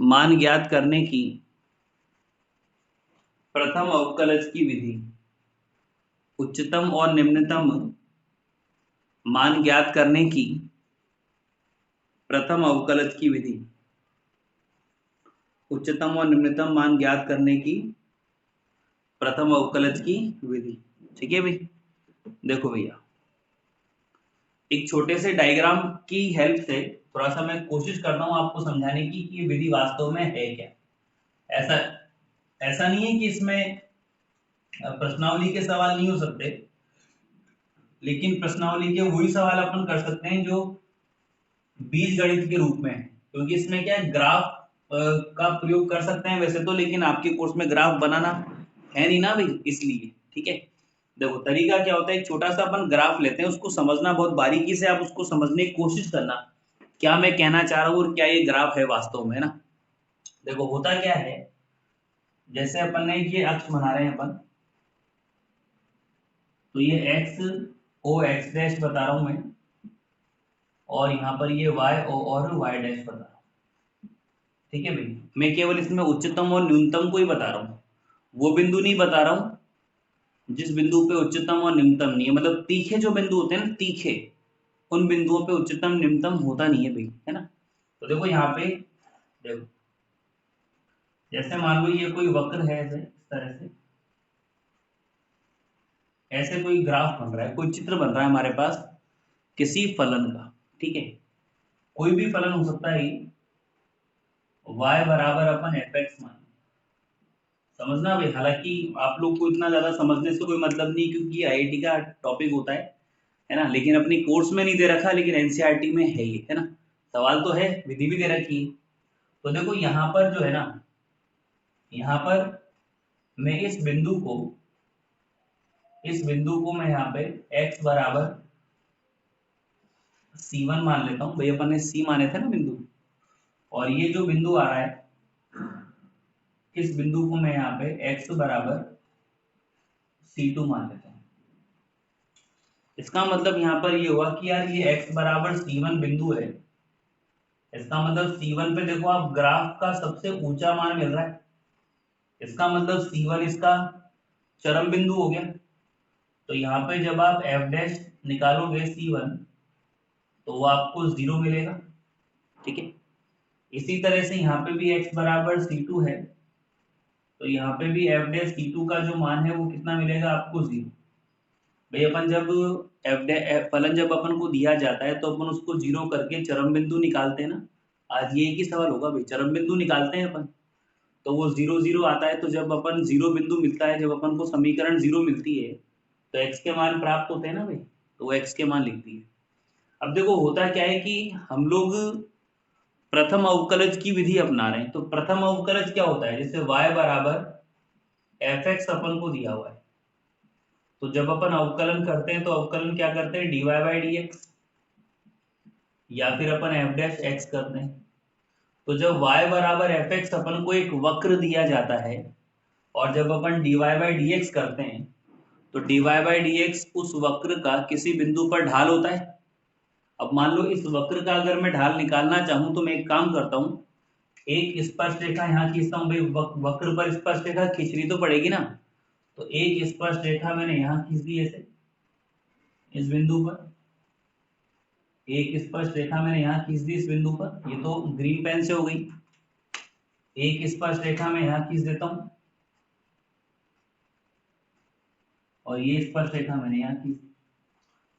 मान ज्ञात करने की प्रथम अवकलज की विधि। उच्चतम और निम्नतम मान ज्ञात करने की प्रथम अवकलज की विधि। उच्चतम और निम्नतम मान ज्ञात करने की प्रथम अवकलज की विधि। ठीक है भाई, देखो भैया एक छोटे से डायग्राम की हेल्प से थोड़ा सा मैं कोशिश करता हूँ आपको समझाने की कि ये विधि वास्तव में है क्या। ऐसा ऐसा नहीं है कि इसमें प्रश्नावली के सवाल नहीं हो सकते, लेकिन प्रश्नावली के वही सवाल अपन कर सकते हैं जो बीज गणित के रूप में है, क्योंकि इसमें क्या है ग्राफ का प्रयोग कर सकते हैं वैसे तो, लेकिन आपके कोर्स में ग्राफ बनाना है नहीं ना भाई, इसलिए। ठीक है, देखो तरीका क्या होता है, एक छोटा सा अपन ग्राफ लेते हैं, उसको समझना बहुत बारीकी से, आप उसको समझने की कोशिश करना क्या मैं कहना चाह रहा हूँ और क्या ये ग्राफ है वास्तव में, है ना। देखो होता क्या है, जैसे अपन ने ये अक्ष बना रहे हैं अपन, तो ये एक्स ओ एक्स डैश बता रहा हूं मैं, और यहाँ पर ये वाई ओ और वाई डैश बता रहा हूँ। ठीक है भाई, मैं केवल इसमें उच्चतम और न्यूनतम को ही बता रहा हूँ, वो बिंदु नहीं बता रहा हूँ जिस बिंदु पे उच्चतम और निम्नतम नहीं है। मतलब तीखे जो बिंदु होते हैं ना, तीखे, उन बिंदुओं पे उच्चतम निम्नतम होता नहीं है भाई, है ना। तो देखो यहाँ पे, देखो जैसे मान लो ये कोई वक्र है, ऐसे इस तरह से, ऐसे कोई ग्राफ बन रहा है, कोई चित्र बन रहा है हमारे पास किसी फलन का। ठीक है, कोई भी फलन हो सकता है, y बराबर अपन एफ एक्स मान, समझना भाई। हालांकि आप लोग को इतना ज्यादा समझने से कोई मतलब नहीं, क्योंकि आईआईटी का टॉपिक होता है ना, लेकिन अपनी कोर्स में नहीं दे रखा, लेकिन एनसीईआरटी में है ये, है ना। सवाल तो है, विधि भी दे रखी है। तो देखो यहाँ पर जो है ना, यहाँ पर मैं इस बिंदु को मैं यहाँ पे x बराबर c1 मान लेता हूँ भाई, अपन ने c माने थे ना बिंदु, और ये जो बिंदु आ रहा है, इस बिंदु को मैं यहाँ पे x बराबर c2 मान लेता हूँ। इसका मतलब यहाँ पर ये हुआ कि यार ये x बराबर c1 बिंदु है, इसका मतलब c1 पे देखो आप ग्राफ का सबसे ऊंचा मान मिल रहा है, इसका मतलब c1 इसका चरम बिंदु हो गया। तो यहाँ पे जब आप f डैश निकालोगे c1, तो वो आपको 0 मिलेगा। ठीक है, इसी तरह से यहाँ पे भी x बराबर c2 है, तो यहाँ पे भी f डैश c2 का जो मान है वो कितना मिलेगा आपको 0। भाई अपन जब फलन जब अपन को दिया जाता है, तो अपन उसको 0 करके चरम बिंदु निकालते हैं ना। आज ये एक ही सवाल होगा भाई, चरम बिंदु निकालते हैं अपन, तो वो 0 0 आता है। तो जब अपन 0 बिंदु मिलता है, जब अपन को समीकरण 0 मिलती है, तो x के मान प्राप्त होते हैं ना भाई, तो वो x के मान लिखती है। अब देखो होता क्या है कि हम लोग प्रथम अवकलज की विधि अपना रहे हैं। तो प्रथम अवकलज क्या होता है, जैसे y बराबर एफ एक्स अपन को दिया हुआ है, तो जब अपन अवकलन करते हैं तो अवकलन क्या करते हैं, dy बाई डी एक्स, या फिर अपन एफ डैश एक्स करते हैं। तो जब y बराबर एफ एक्स अपन को एक वक्र दिया जाता है, और जब अपन dy बाई डी एक्स करते हैं, तो dy बाई डी एक्स उस वक्र का किसी बिंदु पर ढाल होता है। अब मान लो इस वक्र का अगर मैं ढाल निकालना चाहूं, तो मैं एक काम करता हूं, एक स्पर्श रेखा यहाँ खींचता हूँ भाई, वक्र पर स्पर्श रेखा खींचनी तो पड़ेगी ना। तो एक स्पर्श रेखा मैंने यहाँ खींच दी ऐसे, इस बिंदु पर एक स्पर्श रेखा मैंने यहाँ खींच दी इस बिंदु पर, ये तो ग्रीन पेन से हो गई। एक स्पर्श रेखा मैं यहाँ खींच देता हूँ, और ये स्पर्श रेखा मैंने यहाँ खींच।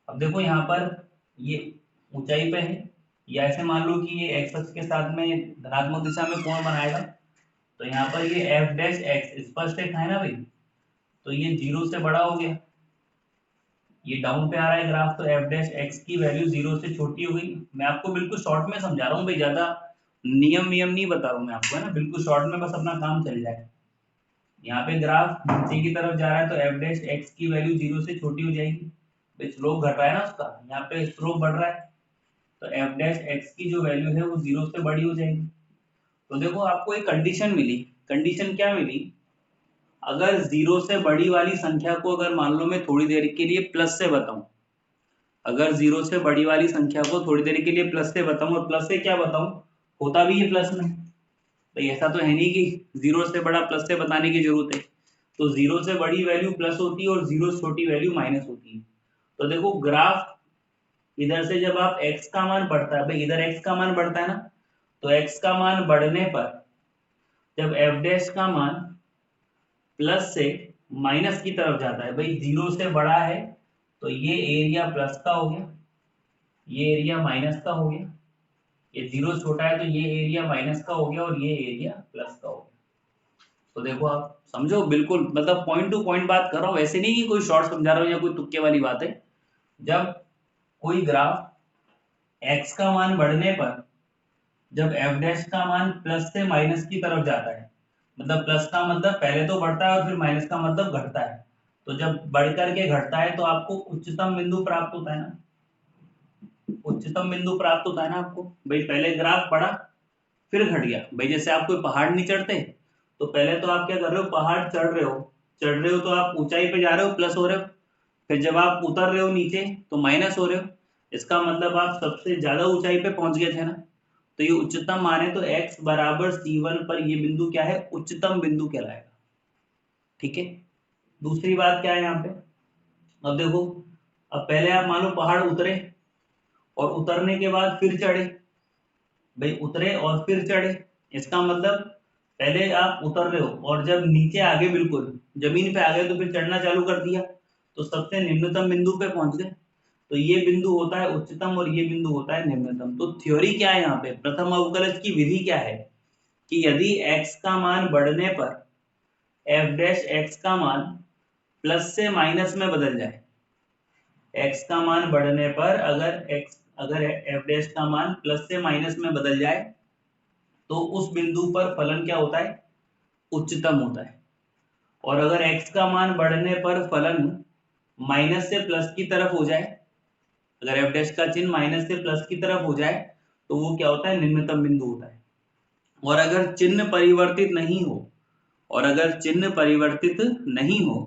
अब देखो यहाँ पर ये ऊंचाई पे है, या ऐसे मान लो कि ये एक्स अक्ष के साथ में धनात्मक दिशा में कोण बनाएगा। तो यहाँ पर ये एफ डैश एक्स स्पर्श रेखा है ना भाई, तो ये 0 से बड़ा हो गया, ये डाउन पे आ रहा है ग्राफ, तो एफ डैश एक्स की वैल्यू 0 से छोटी हो गई। मैं आपको बिल्कुल शॉर्ट में समझा रहा हूँ भाई, ज्यादा नियम नहीं बता रहा हूँ मैं आपको, है ना, बिल्कुल शॉर्ट में, बस अपना काम चल जाए। यहाँ पे ग्राफ नीचे की तरफ जा रहा है, तो एफ डैश एक्स की वैल्यू 0 से छोटी हो जाएगी, स्लोप घट रहा है ना उसका, यहाँ पे स्लोप बढ़ रहा है, तो एफ डैश एक्स की जो वैल्यू है वो 0 से बड़ी हो जाएगी। तो देखो आपको एक कंडीशन मिली, कंडीशन क्या मिली, अगर 0 से बड़ी वाली संख्या को अगर मान लो मैं थोड़ी देर के लिए प्लस से बताऊं, अगर 0 से बड़ी वाली संख्या को थोड़ी देर के लिए प्लस से बताऊं, और प्लस से क्या बताऊं, होता भी ये प्लस में, भाई ऐसा तो है नहीं कि जीरो से बड़ा प्लस से बताने की जरूरत है, तो जीरो से बड़ी वैल्यू प्लस होती है और जीरो से छोटी वैल्यू माइनस होती है। तो देखो ग्राफ इधर से जब आप x का मान बढ़ता है, भाई इधर x का मान बढ़ता है ना, तो x का मान बढ़ने पर जब f डैश का मान प्लस से माइनस की तरफ जाता है, भाई जीरो से बड़ा है तो ये एरिया प्लस का हो गया, ये एरिया माइनस का हो गया, ये जीरो छोटा है तो ये एरिया माइनस का हो गया और ये एरिया प्लस का हो गया। तो देखो आप समझो, बिल्कुल मतलब पॉइंट टू पॉइंट बात कर रहा हूँ, ऐसे नहीं कि कोई शॉर्ट समझा रहा हूँ या कोई तुक्के वाली बात है। जब कोई ग्राफ x का मान बढ़ने पर जब f डैश का मान प्लस से माइनस की तरफ जाता है, मतलब प्लस का मतलब पहले तो बढ़ता है और फिर माइनस का मतलब घटता है, तो जब बढ़ करके घटता है तो आपको उच्चतम बिंदु प्राप्त होता है ना, उच्चतम बिंदु प्राप्त होता है ना आपको। भाई पहले ग्राफ बढ़ा फिर घट गया, भाई जैसे आप कोई पहाड़ नहीं चढ़ते तो पहले तो आप क्या कर रहे हो, पहाड़ चढ़ रहे हो तो आप ऊंचाई पे जा रहे हो, प्लस हो रहे हो, फिर जब आप उतर रहे हो नीचे तो माइनस हो रहे हो, इसका मतलब आप सबसे ज्यादा ऊंचाई पे पहुंच गए थे ना, तो ये उच्चतम मान है, तो x बराबर c1 पर ये बिंदु क्या है, उच्चतम बिंदु कहलाएगा। ठीक है, दूसरी बात क्या है यहाँ पे, अब देखो, अब पहले आप मान लो पहाड़ उतरे और उतरने के बाद फिर चढ़े, भाई उतरे और फिर चढ़े, इसका मतलब पहले आप उतर रहे हो और जब नीचे आ गए, बिल्कुल जमीन पे आ गए तो फिर चढ़ना चालू कर दिया, तो सबसे निम्नतम बिंदु पे पहुंच गए, तो ये बिंदु होता है उच्चतम और ये बिंदु होता है निम्नतम। तो थ्योरी क्या है यहाँ पे, प्रथम अवकलज की विधि क्या है कि यदि x का मान बढ़ने पर f डैश x का मान प्लस से माइनस में बदल जाए, x का मान बढ़ने पर अगर f डैश का मान प्लस से माइनस में बदल जाए तो उस बिंदु पर फलन क्या होता है, उच्चतम होता है। और अगर x का मान बढ़ने पर फलन माइनस से प्लस की तरफ हो जाए, अगर f डैश का चिन्ह माइनस से प्लस की तरफ हो जाए तो वो क्या होता है, निम्नतम बिंदु होता है। और अगर चिन्ह परिवर्तित नहीं हो, और अगर चिन्ह परिवर्तित नहीं हो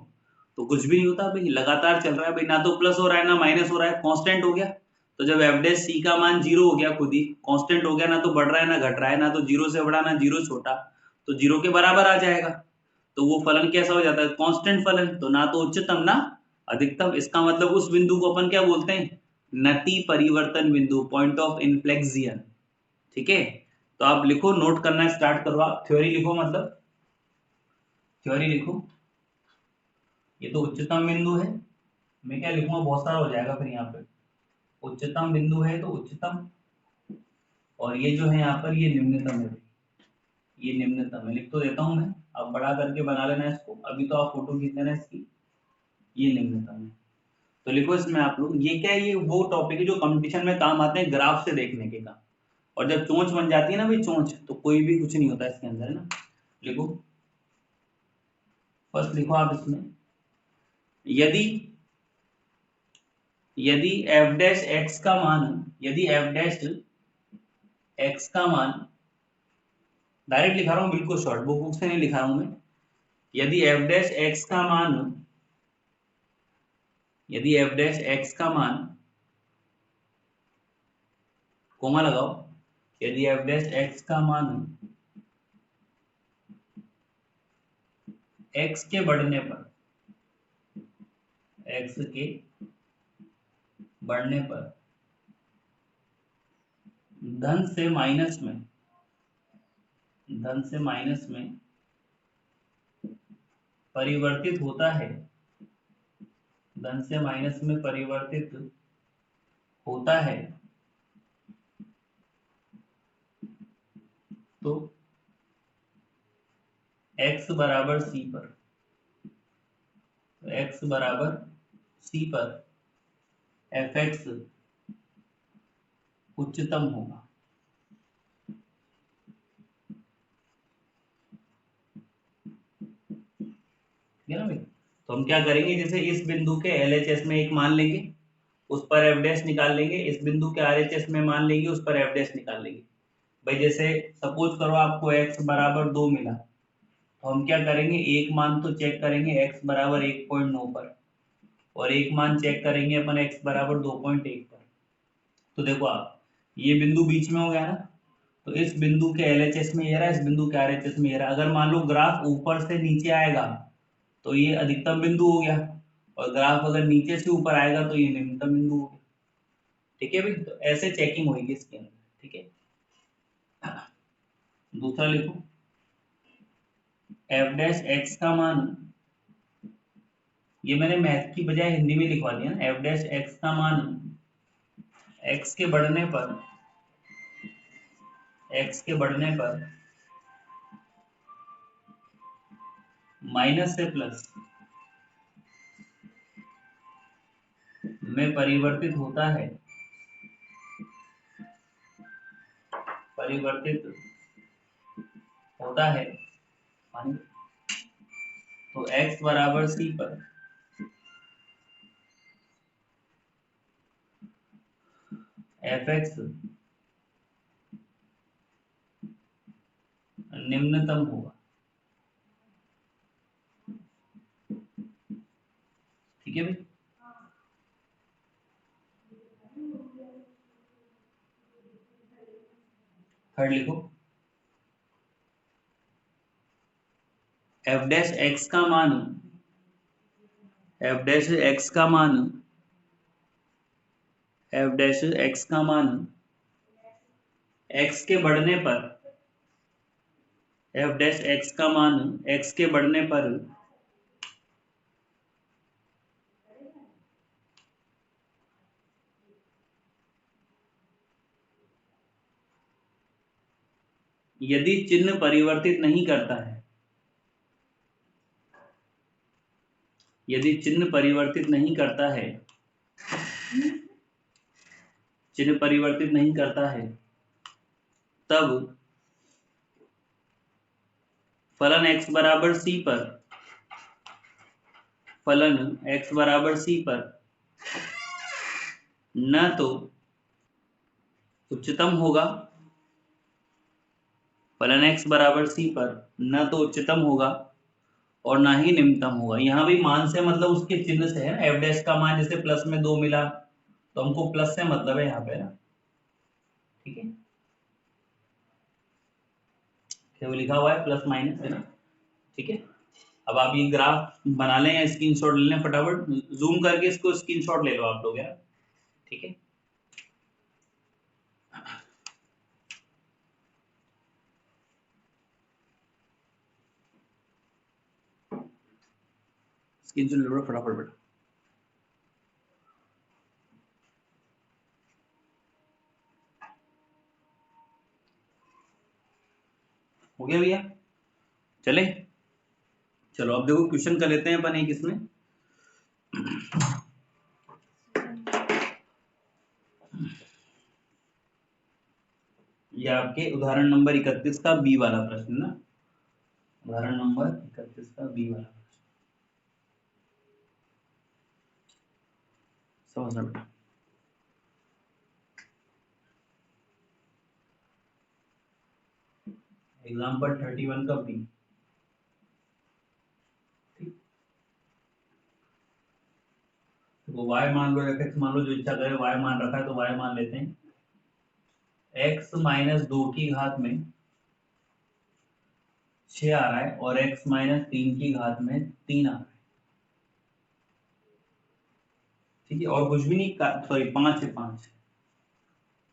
तो कुछ भी नहीं होता, भाई लगातार चल रहा है, भाई ना तो प्लस हो रहा है ना माइनस हो रहा है, कांस्टेंट हो गया। तो जब एफ डैश सी का मान जीरो हो गया, खुद ही कांस्टेंट हो गया, ना तो बढ़ रहा है ना घट रहा है, ना तो जीरो से बड़ा ना जीरो छोटा, तो जीरो के बराबर आ जाएगा, तो वो फलन कैसा हो जाता है, कांस्टेंट फलन, तो ना तो उच्चतम ना अधिकतम। इसका मतलब उस बिंदु को अपन क्या बोलते हैं, नति परिवर्तन बिंदु, पॉइंट ऑफ इन्फ्लेक्सियन। ठीक है, तो आप लिखो, नोट करना स्टार्ट करो, आप थ्योरी लिखो, मतलब थ्योरी लिखो, ये तो उच्चतम बिंदु है, मैं क्या लिखूंगा, बहुत सारा हो जाएगा फिर यहाँ पे, उच्चतम बिंदु है तो उच्चतम, और ये जो है यहाँ पर ये निम्नतम है, ये निम्नतम है, लिख तो देता हूँ मैं, अब बड़ा करके बना लेना इसको, अभी तो आप फोटो खींच लेना इसकी, ये निम्नतम है। तो लिखो इसमें आप लोग, ये क्या है, ये वो टॉपिक है जो कंपटीशन में काम आते हैं ग्राफ से देखने के काम, और जब चोंच बन जाती है ना भाई, चोंच, तो कोई भी कुछ नहीं होता इसके अंदर, है ना। लिखो, फर्स्ट लिखो आप इसमें, यदि यदि f डैश x का मान, यदि f डैश x का मान, डायरेक्ट लिखा रहा हूँ बिल्कुल शॉर्ट, बुक से नहीं लिखा रहा हूँ मैं, यदि f डैश x का मान, यदि f डैश x का मान, कोमा लगाओ, यदि f डैश x का मान x के बढ़ने पर, x के बढ़ने पर धन से माइनस में, धन से माइनस में परिवर्तित होता है, धन से माइनस में परिवर्तित होता है, तो x बराबर c पर, तो x बराबर c पर fx उच्चतम होगा। ठीक है ना भाई, तो हम क्या करेंगे, जैसे इस बिंदु के LHS में एक मान लेंगे, उस पर f डैश निकाल लेंगे, इस बिंदु के RHS में मान लेंगे, उस पर f डैश निकाल लेंगे। भाई जैसे सपोज करो आपको x बराबर 2 मिला, तो हम क्या करेंगे, एक मान तो चेक करेंगे x बराबर 1.9 पर, और एक मान चेक करेंगे अपन x बराबर 2.1 पर। तो देखो आप, ये बिंदु बीच में हो गया ना, तो इस बिंदु के LHS में ये रहा, इस बिंदु के RHS में ये रहा। अगर मान लो ग्राफ ऊपर से नीचे आएगा तो ये अधिकतम बिंदु हो गया, और ग्राफ अगर नीचे से ऊपर आएगा तो ये निम्नतम बिंदु हो गया। ठीक है भाई, तो ऐसे चेकिंग होगी इसके अंदर। ठीक है, दूसरा लिखो, एफ डैश एक्स का मान, ये मैंने मैथ की बजाय हिंदी में लिखवा दिया ना, एफ डैश एक्स का मान एक्स के बढ़ने पर, एक्स के बढ़ने पर माइनस से प्लस में परिवर्तित होता है, परिवर्तित होता है। तो x बराबर c पर एफ एक्स निम्नतम होगा। ठीक है भाई, थर्ड लिखो, एफ डैश एक्स का मान, एफ डैश एक्स का मान, एफ डैश एक्स का मान एक्स के बढ़ने पर, एफ डैश एक्स का मान एक्स के बढ़ने पर यदि चिन्ह परिवर्तित नहीं करता है, यदि चिन्ह परिवर्तित नहीं करता है, चिन्ह परिवर्तित नहीं करता है, तब फलन x बराबर c पर, फलन x बराबर c पर न तो उच्चतम होगा, फलन x बराबर c पर न तो उच्चतम होगा और ना ही निम्नतम होगा। यहाँ भी मान से मतलब उसके चिन्ह से है ना, एफ डैश का मान जैसे प्लस में 2 मिला तो हमको प्लस से मतलब है यहाँ पे ना। ठीक है, तो लिखा हुआ है प्लस माइनस है ना। ठीक है, अब आप ये ग्राफ बना लें या स्क्रीनशॉट ले लें, फटाफट जूम करके इसको स्क्रीनशॉट ले लो आप लोग यार। ठीक है, स्क्रीनशॉट ले लो फटाफट बेटा। हो गया भैया, चले चलो अब देखो क्वेश्चन कर लेते हैं अपन एक इसमें। ये आपके उदाहरण नंबर 31 का बी वाला प्रश्न ना, उदाहरण नंबर 31 का बी वाला प्रश्न समझना बेटा। एग्जाम्पल 31 का बी। तो y मान लो, f मान लो, जो इच्छा करे y मान रखा है तो y मान लेते हैं। x माइनस 2 की घात में 6 आ रहा है और x माइनस 3 की घात में 3 आ रहा है। ठीक है, और कुछ भी नहीं, सॉरी 5 है, 5।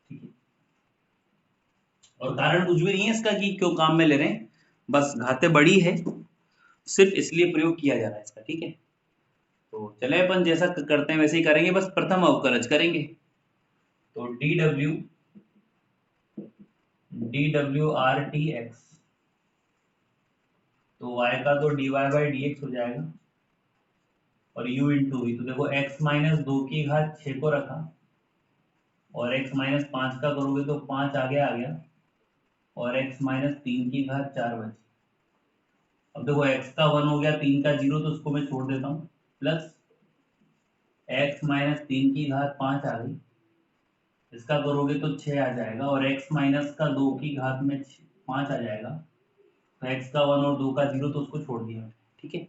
ठीक है, और कारण कुछ भी नहीं है इसका कि क्यों काम में ले रहे हैं, बस घातें बड़ी है, सिर्फ इसलिए प्रयोग किया जा रहा है इसका। ठीक है, तो चले अपन जैसा करते हैं वैसे ही करेंगे, बस प्रथम अवकलज करेंगे। तो D W R T x, तो y का तो dy बाई डी एक्स हो जाएगा और u इंटू वी। तो देखो x माइनस 2 की घात 6 को रखा और x माइनस 5 का करोगे तो 5 आगे आ गया और x माइनस 3 की घात 4 बची। अब देखो x का 1 हो गया, 3 का 0, तो उसको मैं छोड़ देता हूँ, प्लस x माइनस 3 की घात 5 आ गई, इसका करोगे तो 6 आ जाएगा और x माइनस का 2 की घात में 5 आ जाएगा। तो x का 1 और 2 का 0, तो उसको छोड़ दिया। ठीक है,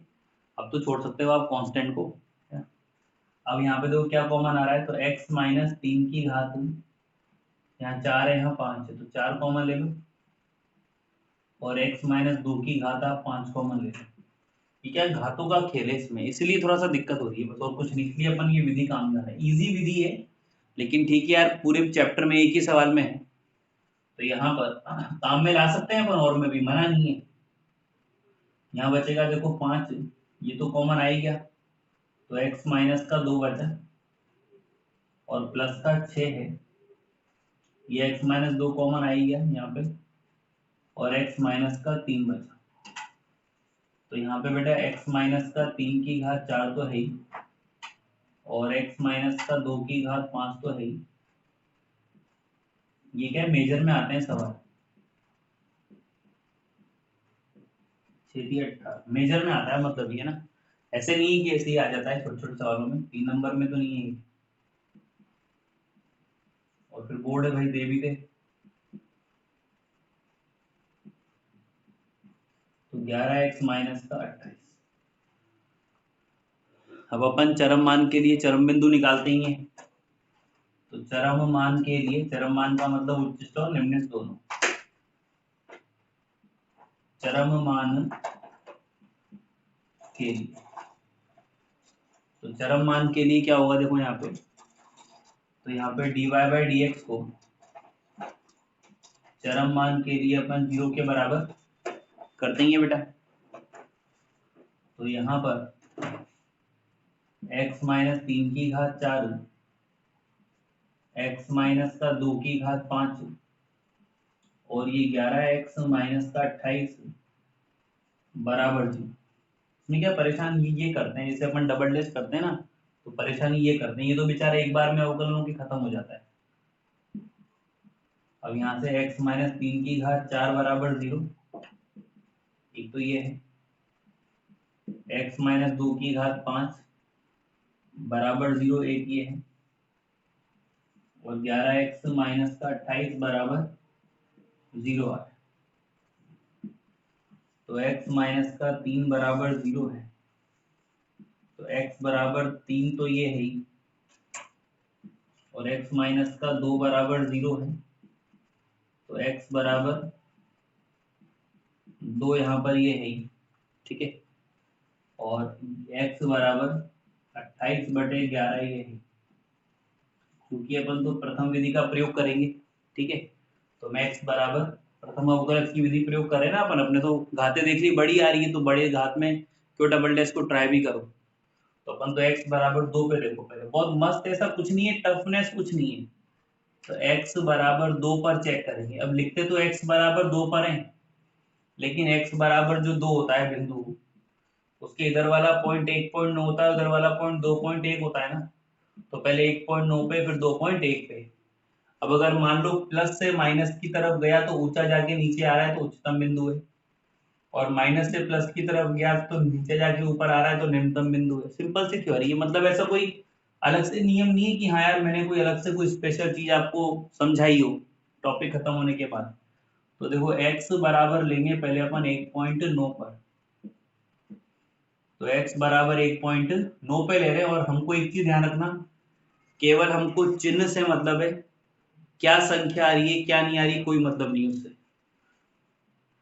अब तो छोड़ सकते हो आप कांस्टेंट को। अब यहाँ पे देखो क्या कॉमन आ रहा है, तो x माइनस 3 की घात यहाँ 4 है, यहाँ 5 है, तो 4 कॉमन ले लो और x माइनस 2 की घात आप 5 कॉमन ले लो। ये क्या घातों का खेल है इसमें, इसलिए थोड़ा सा दिक्कत हो रही है बस, और कुछ नहीं। इसलिए अपन ये विधि काम कर रहे हैं, इजी विधि है लेकिन ठीक है यार, पूरे चैप्टर में एक ही सवाल में है तो यहाँ पर काम में ला सकते हैं अपन, और में भी मना नहीं है। यहाँ बचेगा देखो 5, ये तो कॉमन आ ही गया, तो x माइनस का 2 बचा और प्लस का 6 है, ये x माइनस 2 कॉमन आ ही गया यहाँ पे, और x माइनस का 3 बचा। तो यहाँ पे बेटा x माइनस का 3 की घात 4 तो है ही, और x माइनस का 2 की घात 5 तो है ही। ये क्या मेजर में आते हैं सवाल, 6×18 मेजर में आता है, मतलब ये ना, ऐसे नहीं है कि ऐसे ही आ जाता है छोटे छोटे सवालों में, 3 नंबर में तो नहीं है। और फिर बोर्ड है भाई, दे भी दे। तो 11x माइनस का 28। अब अपन चरम मान के लिए चरम बिंदु निकालते ही हैं, तो चरम मान के लिए, चरम मान का मतलब उच्चिष्ट और निम्निष्ट दोनों, चरम मान के लिए, तो चरम मान के लिए क्या होगा देखो यहाँ पे, तो यहाँ पे dy बाई डी एक्स को चरम मान के लिए अपन 0 के बराबर कर देंगे बेटा। तो यहाँ पर x माइनस 3 की घात 4, x माइनस का 2 की घात 5 और ये 11x माइनस का 28 बराबर 0। इसमें क्या परेशान ये करते हैं, जैसे अपन डबल डैश करते हैं ना, तो परेशानी ये करते हैं, ये तो बेचारे एक बार में अवकलनों की खत्म हो जाता है। अब यहाँ से x माइनस 3 की घात 4 बराबर 0, एक तो ये है, x माइनस 2 की घात 5 बराबर 0, एक ये है, और 11x माइनस का 28 बराबर 0 आ है। तो x माइनस का 3 बराबर 0 है, तो x बराबर 3 तो ये है ही, और x माइनस का 2 बराबर 0 है, तो x बराबर 2 यहाँ पर ये है ही, ठीक है, और x बराबर 28/11 ये है, क्योंकि अपन तो प्रथम विधि का प्रयोग करेंगे, ठीक है। तो मैं x बराबर प्रथम अवकलज की विधि प्रयोग करें ना अपन, अपने तो घातें देख ली बड़ी आ रही है, तो बड़े घात में क्यों डबल डैश को ट्राई भी करो। तो अपन तो x बराबर 2 पे देखो पहले, बहुत मस्त, ऐसा कुछ नहीं है, टफनेस कुछ नहीं है। तो x बराबर 2 पर चेक करेंगे। अब लिखते तो x बराबर 2 पर है, लेकिन x बराबर जो 2 होता है बिंदु, उसके इधर वाला पॉइंट 1.9 होता है, उधर वाला पॉइंट 2.1 होता है ना, तो पहले 1.9 पे फिर 2.1 पे। अब अगर मान लो प्लस से माइनस की तरफ गया तो ऊंचा जाके नीचे आ रहा है तो उच्चतम बिंदु है, और माइनस से प्लस की तरफ गया तो नीचे जाके ऊपर आ रहा है तो निम्नतम बिंदु है। सिंपल सी थ्योरी है, मतलब ऐसा कोई अलग से नियम नहीं है कि हाँ यार मैंने कोई अलग से कोई स्पेशल चीज आपको समझाई हो टॉपिक खत्म होने के बाद। तो देखो x बराबर लेंगे पहले अपन 1.9 पर, तो x बराबर 1.9 पे ले रहे हैं, और हमको एक चीज ध्यान रखना, केवल हमको चिन्ह से मतलब है, क्या संख्या आ रही है क्या नहीं आ रही कोई मतलब नहीं उससे।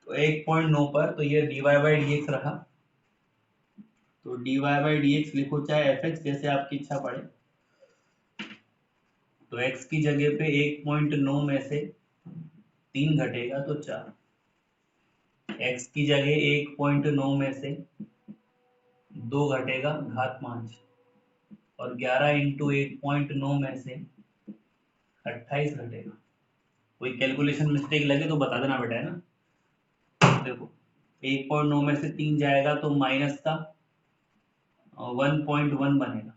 तो 1.9 पर तो ये dy बाई डी एक्स रहा, तो dy बाई डी एक्स लिखो चाहे fx, जैसे आपकी इच्छा पड़े। तो x की जगह पे 1.9 में से 3 घटेगा तो 4, x की जगह 1.9 में से 2 घटेगा घात 5, और 11 इंटू 1.9 में से 28 घटेगा। कोई कैलकुलेशन मिस्टेक लगे तो बता देना बेटा, है ना। देखो 1.9 में से 3 जाएगा तो माइनस का 1.1 बनेगा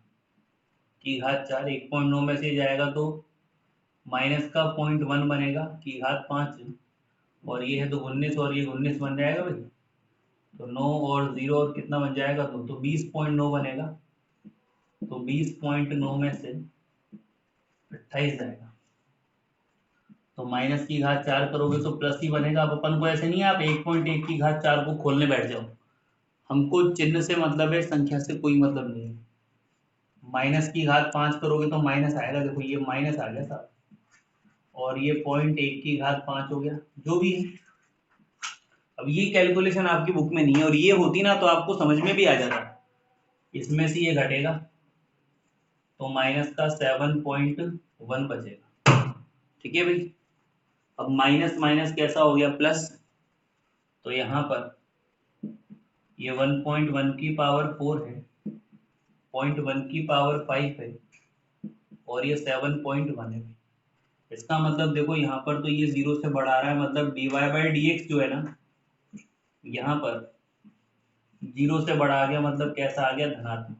की घात 4, 1.9 में से जाएगा तो माइनस का 0.1 बनेगा की घात 5, और ये है तो 19, और ये 19 बन जाएगा भाई, तो 9 और 0 और कितना बन जाएगा, तो 20.9 बनेगा। तो 20.9 में से 28 जाएगा, तो माइनस की घात 4 करोगे तो प्लस ही बनेगा। अब अपन को ऐसे नहीं है आप 1.1 की घात 4 को खोलने बैठ जाओ, हमको चिन्ह से मतलब है, संख्या से कोई मतलब नहीं है। माइनस की घात 5 करोगे तो माइनस आएगा, देखो ये माइनस आ गया साहब, और ये 0.1 हो गया, जो भी है। अब ये कैलकुलेशन आपकी बुक में नहीं है, और ये होती ना तो आपको समझ में भी आ जाता। इसमें से ये घटेगा तो माइनस का 7.1 बचेगा। ठीक है भाई। अब माइनस माइनस कैसा हो गया, प्लस। तो यहाँ पर ये 1.1 की पावर 4 है, 0.1 की पावर 5 है, और ये 7.1 है। इसका मतलब देखो यहाँ पर तो ये 0 से बढ़ा रहा है, मतलब dy बाई डी एक्स जो है ना, यहाँ पर 0 से बढ़ा गया, मतलब कैसा आ गया, धनात्मक।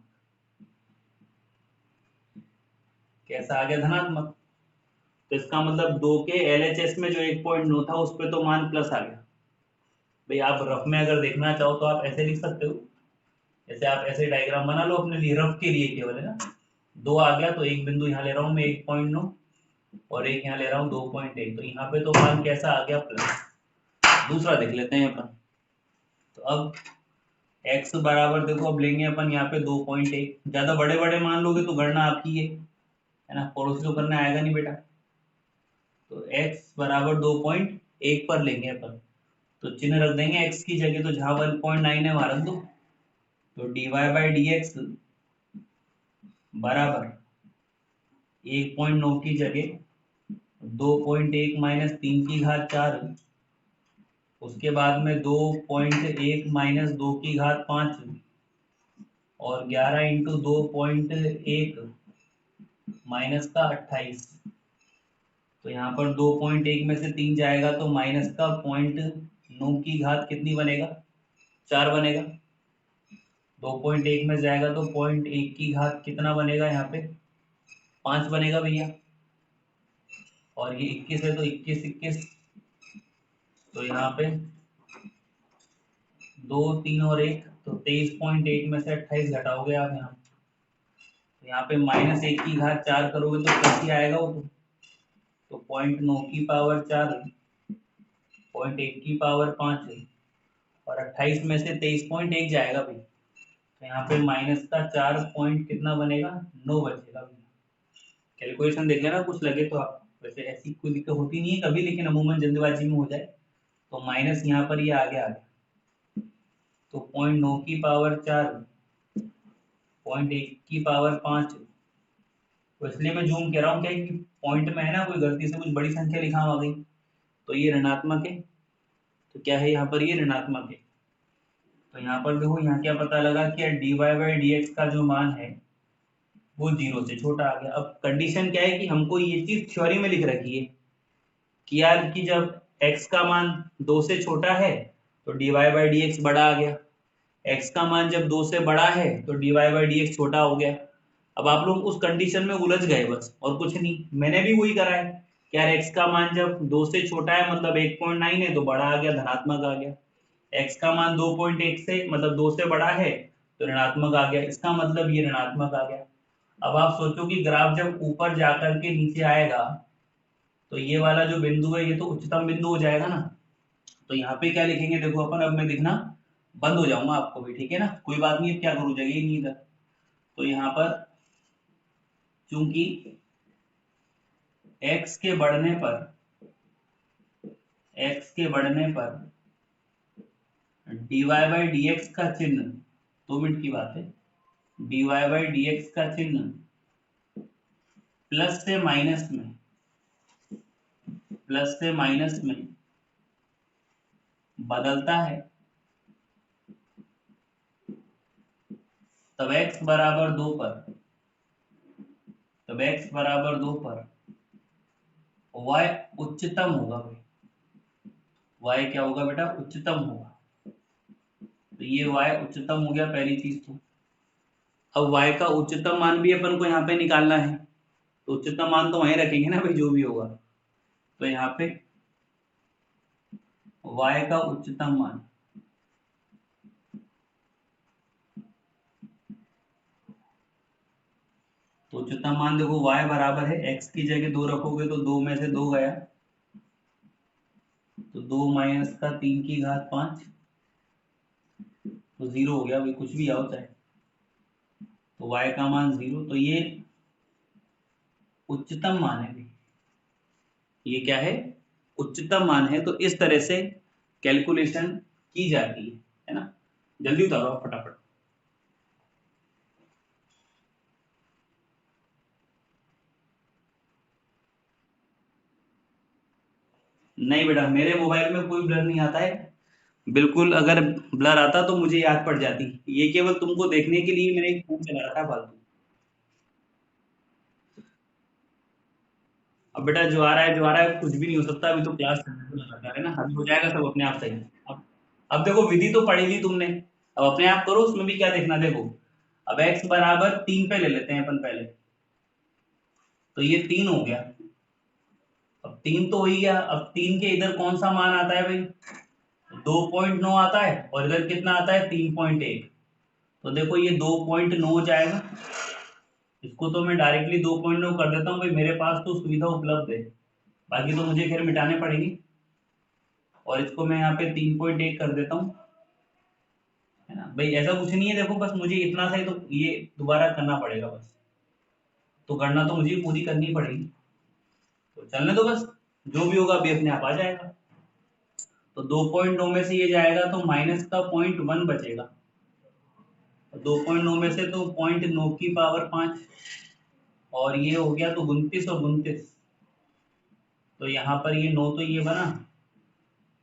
कैसा आ गया, धनात्मक। तो इसका मतलब 2 के LHS में जो 1.9 था उस पर तो मान प्लस आ गया। भाई आप रफ में अगर देखना चाहो तो आप ऐसे लिख सकते हो, जैसे आप ऐसे डायग्राम बना लो अपने लिए, रफ के लिए केवल, है ना। 2 आ गया तो एक बिंदु यहाँ ले रहा हूँ मैं 1.9, और एक यहाँ ले रहा हूँ 2.1, तो यहाँ पे तो मान कैसा आ गया, प्लस। दूसरा देख लेते हैं अपन। तो अब x बराबर देखो, अब लेंगे अपन यहाँ पे 2.1। ज्यादा बड़े बड़े मान लोगे तो गणना आपकी है ना, पड़ोसी तो करने आएगा नहीं बेटा। तो x बराबर 2.1 पर लेंगे अपन, तो चिन्ह रख देंगे x की जगह, तो जहां 1.9 है वहां रख दो। तो dy बाई डी एक्स बराबर 1.9 की जगह 2.1 माइनस 3 की घात 4, उसके बाद में 2.1 माइनस 2 की घात 5, और 11 इंटू 2.1 माइनस का 28। तो यहाँ पर 2.1 में से 3 जाएगा तो माइनस का 0.9 की घात कितनी बनेगा, 4 बनेगा। 2.1 में जाएगा तो 0.1 की घात कितना बनेगा, यहाँ पे 5 बनेगा भैया। और ये 21 है तो 21 21, तो यहाँ पे 2 3 और 1, तो 23.1 में से 28 घटाओगे आप यहाँ। तो यहाँ पे -1 की घात 4 करोगे तो कैसे आएगा वो, तो 0.9 की पावर 4, 0.1 की पावर 5, और 28 में से 23.1 जाएगा भाई, तो यहाँ पे माइनस का 4 पॉइंट कितना बनेगा, 9 बचेगा। कैलकुलेशन देख लेना, कुछ लगे तो आप, वैसे ऐसी कोई दिक्कत होती नहीं है कभी, लेकिन अमूमन जल्दबाजी में हो जाए तो माइनस यहाँ पर ये आगे आ गया। तो 0.9 की पावर 4, 0.1 की पावर 5। तो इसलिए मैं जूम कह रहा हूँ क्या कि पॉइंट में है ना कोई गलती से कुछ बड़ी संख्या लिखा आ गई, तो ये ऋणात्मक है। तो क्या है यहाँ पर, ये ऋणात्मक है। तो यहाँ पर देखो, यहाँ क्या पता लगा कि dy बाई डी एक्स का जो मान है वो 0 से छोटा आ गया। अब कंडीशन क्या है कि हमको ये चीज थ्योरी में लिख रखी है कि यार कि जब x का मान 2 से छोटा है तो dy बाई डी एक्स बड़ा आ गया, x का मान जब 2 से बड़ा है तो dy बाई डी एक्स छोटा हो गया। अब आप लोग उस कंडीशन में उलझ गए बस, और कुछ नहीं। मैंने भी वही करा है कि यार x का मान जब 2 से छोटा है मतलब 1.9 है तो बड़ा आ गया, धनात्मक आ गया। x का मान 2.1 से मतलब 2 से बड़ा है तो ऋणात्मक आ गया, इसका मतलब ये ऋणात्मक आ गया। अब आप सोचो कि ग्राफ जब ऊपर जाकर के नीचे आएगा तो ये वाला जो बिंदु है ये तो उच्चतम बिंदु हो जाएगा ना। तो यहाँ पे क्या लिखेंगे देखो अपन, अब मैं दिखना बंद हो जाऊंगा आपको भी, ठीक है ना, कोई बात नहीं, अब क्या करूँ, जगह ही नहीं इधर। तो यहाँ पर चूंकि x के बढ़ने पर dy बाई डी एक्स का चिन्ह, 2 मिनट की बात है, dy बाई डी एक्स का चिन्ह प्लस से माइनस में बदलता है, तब x बराबर 2 पर y उच्चतम होगा भाई। y क्या होगा बेटा, उच्चतम होगा। तो ये y उच्चतम हो गया पहली चीज तो। अब y का उच्चतम मान भी अपन को यहाँ पे निकालना है, तो उच्चतम मान तो वहीं रखेंगे ना भाई, जो भी होगा। तो यहाँ पे y का उच्चतम मान, तो उच्चतम मान देखो y बराबर है, x की जगह 2 रखोगे तो 2 में से 2 गया, तो 2 माइनस का 3 की घात 5, तो 0 हो गया भाई, कुछ भी आओ चाहे। तो y का मान 0, तो ये उच्चतम मान है भाई, ये क्या है, उच्चतम मान है। तो इस तरह से कैलकुलेशन की जाती है ना। जल्दी उतारो आप फटाफट। नहीं बेटा, मेरे मोबाइल में कोई ब्लर नहीं आता है, बिल्कुल। अगर ब्लर आता तो मुझे याद पड़ जाती। ये केवल तुमको देखने के लिए मैंने एक फोन चला रखा है फालतू। अब बेटा जो आ रहा है जो आ रहा है, कुछ भी नहीं हो सकता, अभी तो क्लास लगा है ना, अभी हो जाएगा सब अपने आप सही। अब अब देखो, विधि तो पढ़ी ली तुमने, अब अपने आप करो, उसमें भी क्या देखना, देखो। अब x बराबर 3 पे ले लेते हैं अपन पहले। तो ये 3 हो गया। अब 3 तो हो ही गया। अब 3 के इधर कौन सा मान आता है भाई, 2.9 आता है, और इधर कितना आता है, 3.1। तो देखो ये 2.9 जाएगा। इसको तो मैं डायरेक्टली 2.9 कर देता हूँ भाई, मेरे पास तो सुविधा उपलब्ध है। बाकी तो मुझे खैर मिटाने पड़ेंगी। और इसको मैं यहाँ पे 3.1 कर देता हूँ, है ना भाई। ऐसा कुछ नहीं है, देखो बस मुझे इतना सा ही तो ये दोबारा करना पड़ेगा बस। तो गणना तो मुझे पूरी करनी पड़ेगी। तो चलने दो बस, जो भी होगा अभी अपने आप आ जाएगा। तो 2.9 में से ये जाएगा तो माइनस का 0.1 बचेगा। 2.9 में से तो 0.9 की पावर 5, और ये हो गया तो 29 और 29। तो यहाँ पर ये 9 तो ये बना,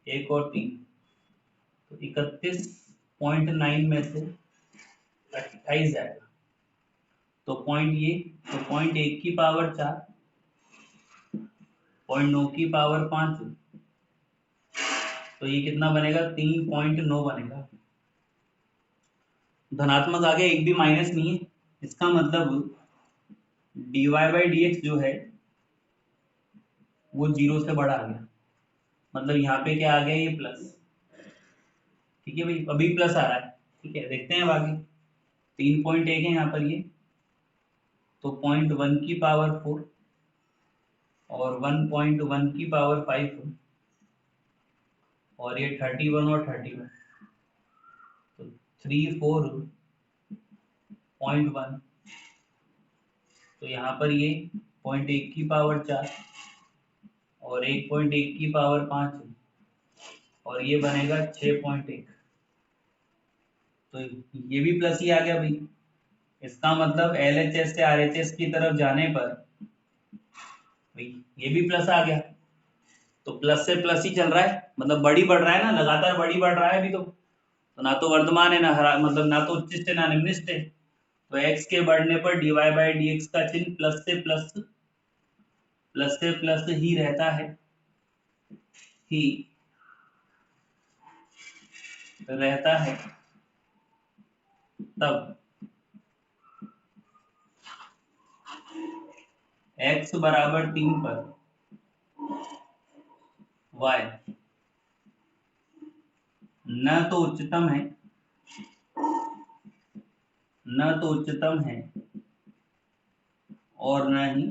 एक और 3, तो 31.9 में से 28 जाएगा। तो पॉइंट 1 की पावर 4, 0.9 की पावर 5, तो ये कितना बनेगा, 3.9 बनेगा। धनात्मक आगे एक भी माइनस नहीं है, इसका मतलब dy बाई डी एक्स जो है वो 0 से बड़ा आ गया। मतलब यहाँ पे क्या आ गया, ये प्लस। ठीक है भाई, अभी प्लस आ रहा है। ठीक है, देखते हैं अब आगे। 3.1 है यहाँ पर ये, तो 0.1 की पावर 4 और 1.1 की पावर 5, और ये 31 और 31, तो 34.1। तो यहाँ पर ये 0.1 की पावर 4 और 1.1 की पावर 5, और ये बनेगा 6.1। तो ये भी प्लस ही आ गया भाई। इसका मतलब LHS से RHS की तरफ जाने पर भाई ये भी प्लस आ गया। तो प्लस से प्लस ही चल रहा है, मतलब बड़ी बढ़ रहा है ना, लगातार बड़ी बढ़ रहा है अभी तो ना तो वर्धमान है ना हरा, मतलब ना तो उच्चिष्ट है ना निम्निष्ट है। तो x के बढ़ने पर dy बाई डी एक्स का चिन्ह प्लस से प्लस ही रहता है, ही रहता है। तब x बराबर 3 पर y न तो उच्चतम है, न तो उच्चतम है और न ही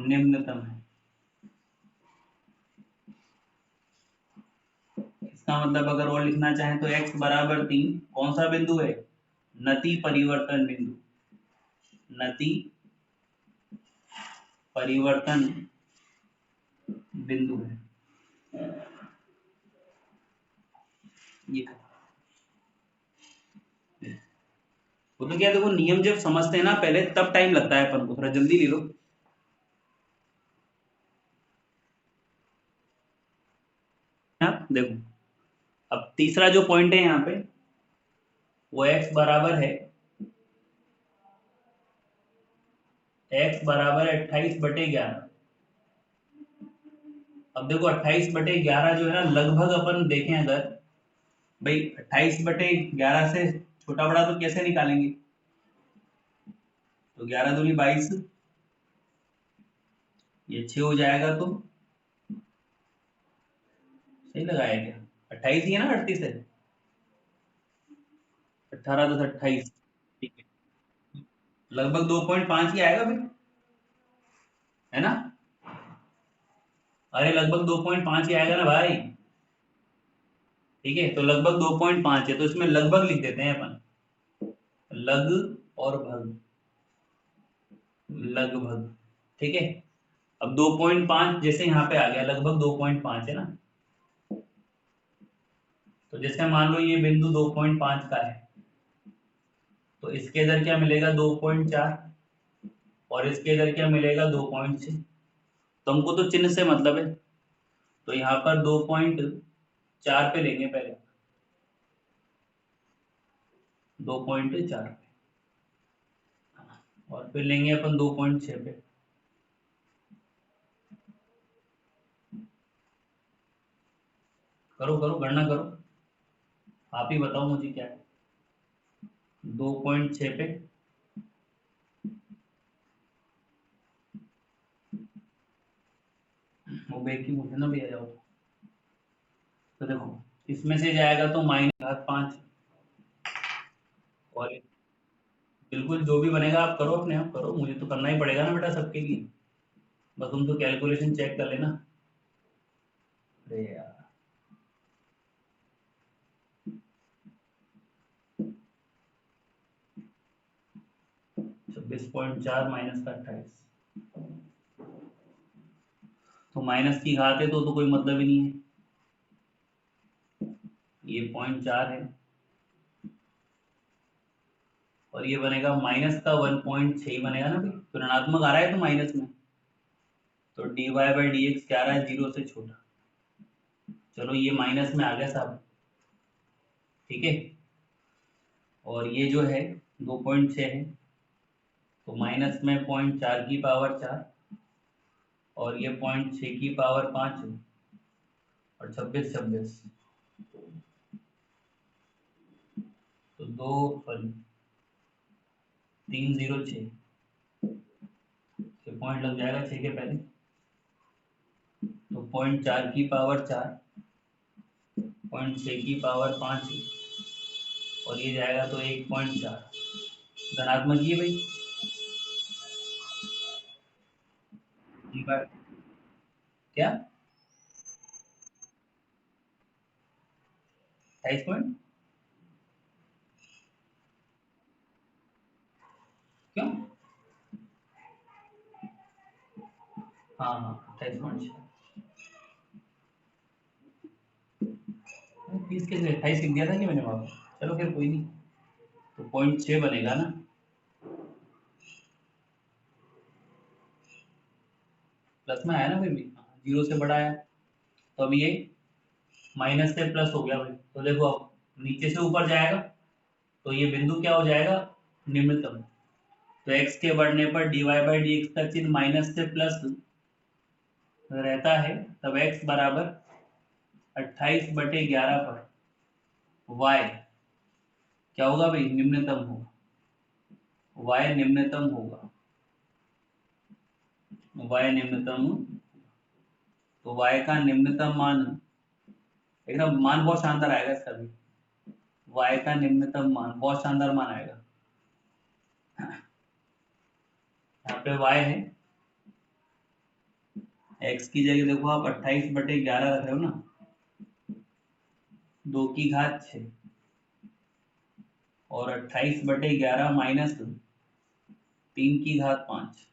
निम्नतम है। इसका मतलब अगर और लिखना चाहें तो x बराबर 3 कौन सा बिंदु है, नति परिवर्तन बिंदु। नति परिवर्तन बिंदु है ये। वो तो क्या, देखो नियम जब समझते हैं ना पहले, तब टाइम लगता है अपन को, थोड़ा जल्दी ले लो। हाँ देखो, अब तीसरा जो पॉइंट है यहाँ पे, वो x बराबर है, x बराबर 28/11। अब देखो 28/11 जो है ना, लगभग अपन देखें अगर, भाई 28/11 से छोटा बड़ा तो कैसे निकालेंगे। तो 11 दूनी 22, ये 6 हो जाएगा। तो सही लगाया क्या, 28 ही है ना, 38 है, 18 10 28। ठीक है, लगभग 2.5 ही आएगा फिर, है ना। अरे लगभग 2.5 ही आएगा ना भाई। ठीक है, तो लगभग 2.5 है, तो इसमें लगभग लिख देते हैं अपन, लग और भग, लगभग। ठीक है। अब 2.5 जैसे यहाँ पे आ गया, लगभग 2.5 है ना, तो जैसे मान लो ये बिंदु 2.5 का है, तो इसके इधर क्या मिलेगा 2.4, और इसके इधर क्या मिलेगा 2.6। तो हमको तो चिन्ह से मतलब है, तो यहाँ पर 2.4 पे लेंगे पहले, 2.4 पे, और फिर लेंगे अपन 2.6 पे। करो करो गणना करो, आप ही बताओ मुझे क्या है। 2.6 पे, वो बेग की मुझे ना भी आ जाओ। तो देखो इसमें से जाएगा तो -5, और बिल्कुल जो भी बनेगा आप करो, अपने आप करो, मुझे तो करना ही पड़ेगा ना बेटा सबके लिए, बस तुम तो कैलकुलेशन चेक कर लेना। अरे यार 26.4 माइनस का 28, तो माइनस की घात है तो कोई मतलब ही नहीं है, ये 0.4 है, और ये बनेगा माइनस का 1.6 ही बनेगा ना भाई, तो ऋणात्मक आ रहा है तो माइनस में, तो dy बाई डी एक्स क्या आ रहा है, 0 से छोटा। चलो ये माइनस में आ गया साहब, ठीक है। और ये जो है 2.6 है, तो माइनस में 0.4 की पावर 4, और ये 0.6 की पावर 5, और 26 26, तो 2 सॉरी 306 पॉइंट लग जाएगा 6 के पहले, तो 0.4 की पावर 4, 0.6 की पावर 5, और ये जाएगा तो 1.4, धनात्मक ये भाई क्या 28 पॉइंट, क्यों, हाँ हाँ 28.6, 30 कैसे 28 लिख दिया था कि मैंने वहाँ पे? चलो फिर कोई नहीं, तो 0.6 बनेगा ना, प्लस में आया ना फिर भी, 0 से बड़ा आया, तो अब ये माइनस से प्लस हो गया भाई, तो देखो अब नीचे से ऊपर जाएगा, तो ये बिंदु क्या हो जाएगा, निम्नतम। तो x के बढ़ने पर dy बाई डी एक्स का चिन्ह माइनस से प्लस रहता है, तब x बराबर 28/11 पर y क्या होगा भाई, निम्नतम होगा, y निम्नतम होगा, y निम्नतम, तो y का निम्नतम मान, एकदम मान बहुत शानदार आएगा इसका भी, y का निम्नतम मान बहुत शानदार मान आएगा। यहाँ पे y है, x की जगह देखो आप 28/11 रख रहे हो ना, 2 की घात 6, और 28/11 माइनस 3 की घात 5,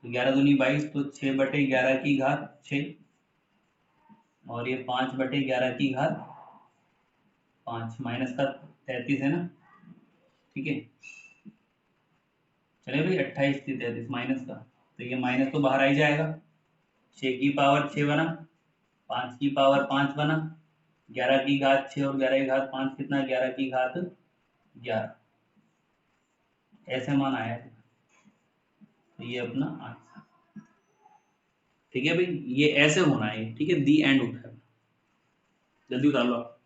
तो 11 दूनी 22, तो 6/11 की घात 6, और ये 5/11 की घात 5, माइनस का 33 है ना, ठीक है। चले भाई 28 थी 33 माइनस का, तो ये माइनस तो बाहर आ ही जाएगा, 6 की पावर 6 बना, 5 की पावर 5 बना, 11 की घात 6 और 11 की घात 5 कितना, 11 की घात 11, ऐसे मान आया है, तो ये अपना आंसर, ठीक है भाई, ये ऐसे होना है, ठीक है, दी एंड होता है, जल्दी उतार लो आप।